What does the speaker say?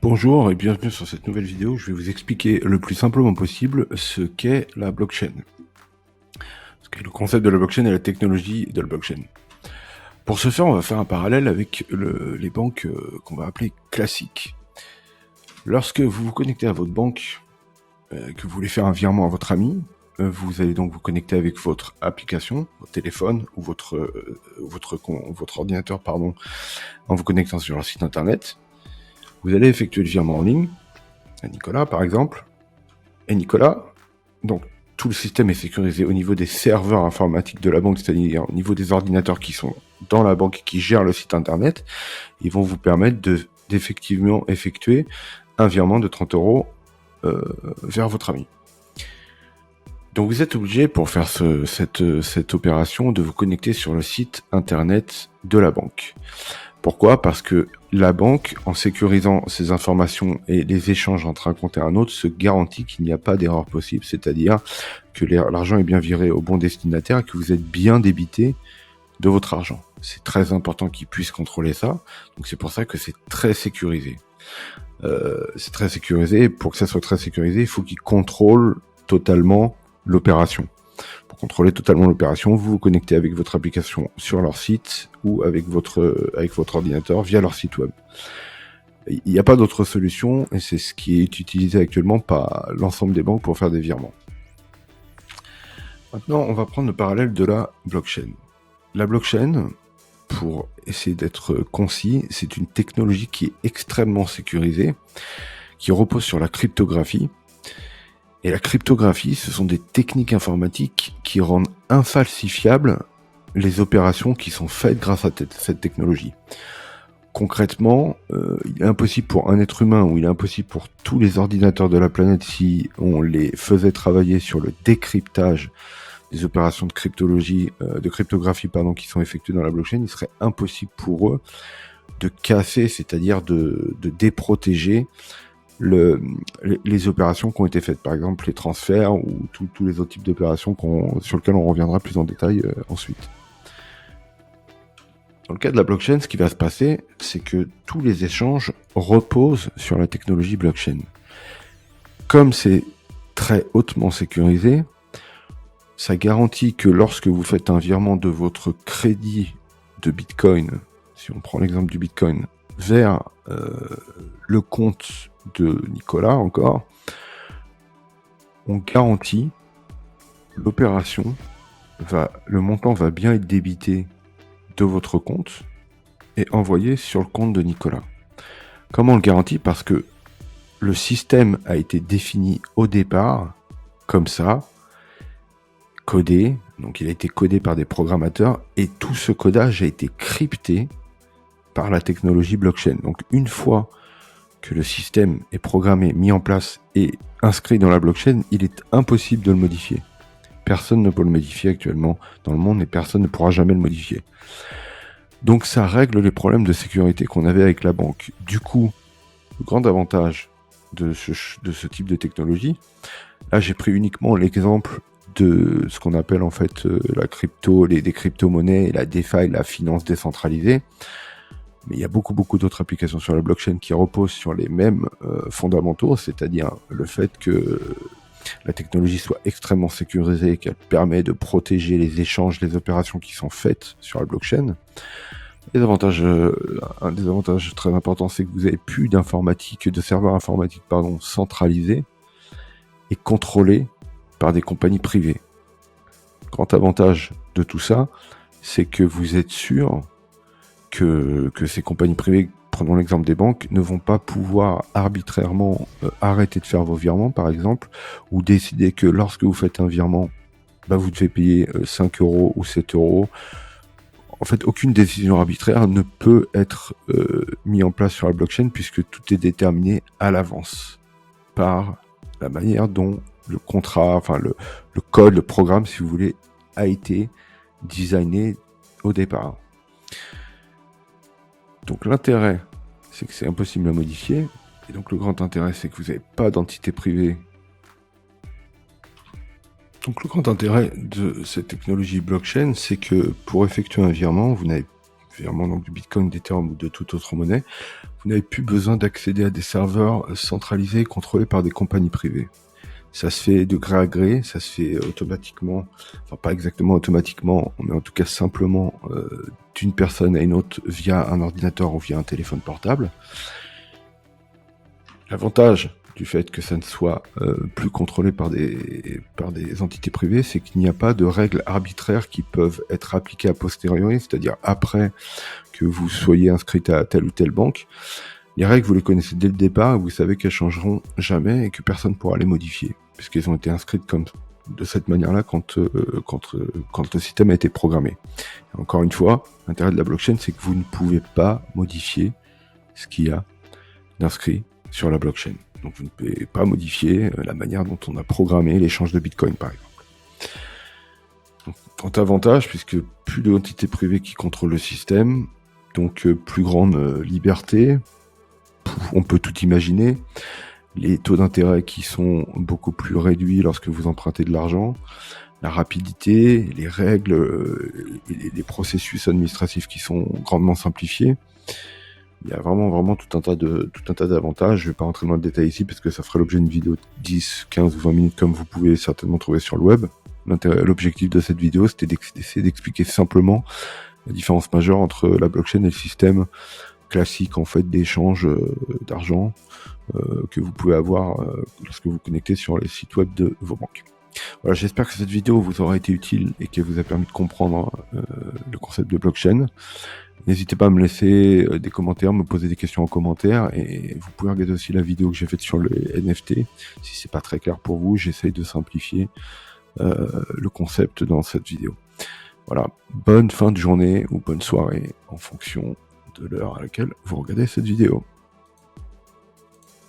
Bonjour et bienvenue sur cette nouvelle vidéo. Je vais vous expliquer le plus simplement possible ce qu'est la blockchain. Ce qu'est le concept de la blockchain et la technologie de la blockchain. Pour ce faire, on va faire un parallèle avec les banques qu'on va appeler classiques. Lorsque vous vous connectez à votre banque, que vous voulez faire un virement à votre ami, vous allez donc vous connecter avec votre application, votre téléphone ou votre ordinateur, en vous connectant sur leur site internet. Vous allez effectuer le virement en ligne, à Nicolas par exemple. Et Nicolas, donc tout le système est sécurisé au niveau des serveurs informatiques de la banque, c'est-à-dire au niveau des ordinateurs qui sont dans la banque et qui gèrent le site internet. Ils vont vous permettre d'effectivement effectuer un virement de 30 € vers votre ami. Donc vous êtes obligé pour faire cette opération de vous connecter sur le site internet de la banque. Pourquoi ? Parce que la banque, en sécurisant ces informations et les échanges entre un compte et un autre, se garantit qu'il n'y a pas d'erreur possible, c'est-à-dire que l'argent est bien viré au bon destinataire et que vous êtes bien débité de votre argent. C'est très important qu'ils puissent contrôler ça, donc c'est pour ça que c'est très sécurisé. C'est très sécurisé, et pour que ça soit très sécurisé, il faut qu'ils contrôlent totalement l'opération. Pour contrôler totalement l'opération, vous vous connectez avec votre application sur leur site ou avec votre ordinateur via leur site web. Il n'y a pas d'autre solution et c'est ce qui est utilisé actuellement par l'ensemble des banques pour faire des virements. Maintenant, on va prendre le parallèle de la blockchain. La blockchain, pour essayer d'être concis, c'est une technologie qui est extrêmement sécurisée, qui repose sur la cryptographie. Et la cryptographie, ce sont des techniques informatiques qui rendent infalsifiables les opérations qui sont faites grâce à cette technologie. Concrètement, il est impossible pour un être humain, ou il est impossible pour tous les ordinateurs de la planète, si on les faisait travailler sur le décryptage des opérations de cryptographie qui sont effectuées dans la blockchain, il serait impossible pour eux de casser, c'est-à-dire de déprotéger les opérations qui ont été faites, par exemple les transferts ou tous les autres types d'opérations sur lesquelles on reviendra plus en détail ensuite. Dans le cas de la blockchain, ce qui va se passer, c'est que tous les échanges reposent sur la technologie blockchain. Comme c'est très hautement sécurisé, ça garantit que lorsque vous faites un virement de votre crédit de Bitcoin, si on prend l'exemple du Bitcoin, vers le compte de Nicolas encore, on garantit l'opération, le montant va bien être débité de votre compte et envoyé sur le compte de Nicolas. Comment on le garantit ? Parce que le système a été défini au départ comme ça, codé, donc il a été codé par des programmateurs et tout ce codage a été crypté par la technologie blockchain. Donc une fois que le système est programmé, mis en place et inscrit dans la blockchain, il est impossible de le modifier. Personne ne peut le modifier actuellement dans le monde et personne ne pourra jamais le modifier. Donc ça règle les problèmes de sécurité qu'on avait avec la banque. Du coup, le grand avantage de ce type de technologie, là j'ai pris uniquement l'exemple de ce qu'on appelle en fait la crypto, des crypto-monnaies, la DeFi, la finance décentralisée. Mais il y a beaucoup d'autres applications sur la blockchain qui reposent sur les mêmes fondamentaux, c'est-à-dire le fait que la technologie soit extrêmement sécurisée, qu'elle permet de protéger les échanges, les opérations qui sont faites sur la blockchain. Un des avantages très importants, c'est que vous n'avez plus de serveurs informatiques centralisés et contrôlés par des compagnies privées. Grand avantage de tout ça, c'est que vous êtes sûr que ces compagnies privées, prenons l'exemple des banques, ne vont pas pouvoir arbitrairement arrêter de faire vos virements, par exemple, ou décider que lorsque vous faites un virement, vous devez payer 5 € ou 7 €. En fait, aucune décision arbitraire ne peut être mise en place sur la blockchain puisque tout est déterminé à l'avance par la manière dont le contrat, le code, le programme, si vous voulez, a été designé au départ. Donc l'intérêt, c'est que c'est impossible à modifier. Et donc le grand intérêt, c'est que vous n'avez pas d'entité privée. Donc le grand intérêt de cette technologie blockchain, c'est que pour effectuer un virement, virement donc du Bitcoin, d'Ethereum ou de toute autre monnaie, vous n'avez plus besoin d'accéder à des serveurs centralisés et contrôlés par des compagnies privées. Ça se fait de gré à gré, ça se fait automatiquement, enfin pas exactement automatiquement, mais en tout cas simplement d'une personne à une autre via un ordinateur ou via un téléphone portable. L'avantage du fait que ça ne soit plus contrôlé par des entités privées, c'est qu'il n'y a pas de règles arbitraires qui peuvent être appliquées a posteriori, c'est-à-dire après que vous soyez inscrit à telle ou telle banque. Les règles, vous les connaissez dès le départ, et vous savez qu'elles changeront jamais et que personne ne pourra les modifier, puisqu'elles ont été inscrites comme de cette manière-là quand le système a été programmé. Et encore une fois, l'intérêt de la blockchain, c'est que vous ne pouvez pas modifier ce qu'il y a d'inscrit sur la blockchain. Donc vous ne pouvez pas modifier la manière dont on a programmé l'échange de Bitcoin, par exemple. Donc, grand avantage, puisque plus d'entités privées qui contrôlent le système, donc plus grande liberté, on peut tout imaginer, les taux d'intérêt qui sont beaucoup plus réduits lorsque vous empruntez de l'argent, la rapidité, les règles, les processus administratifs qui sont grandement simplifiés. Il y a vraiment tout un tas d'avantages. Je vais pas rentrer dans le détail ici parce que ça ferait l'objet d'une vidéo de 10, 15 ou 20 minutes comme vous pouvez certainement trouver sur le web. L'objectif de cette vidéo, c'était d'essayer d'expliquer simplement la différence majeure entre la blockchain et le système classique en fait d'échange d'argent que vous pouvez avoir lorsque vous connectez sur les sites web de vos banques. Voilà, j'espère que cette vidéo vous aura été utile et qu'elle vous a permis de comprendre le concept de blockchain. N'hésitez pas à me laisser des commentaires, me poser des questions en commentaire, et vous pouvez regarder aussi la vidéo que j'ai faite sur le NFT. Si c'est pas très clair pour vous, j'essaye de simplifier le concept dans cette vidéo. Voilà, bonne fin de journée ou bonne soirée en fonction de l'heure à laquelle vous regardez cette vidéo.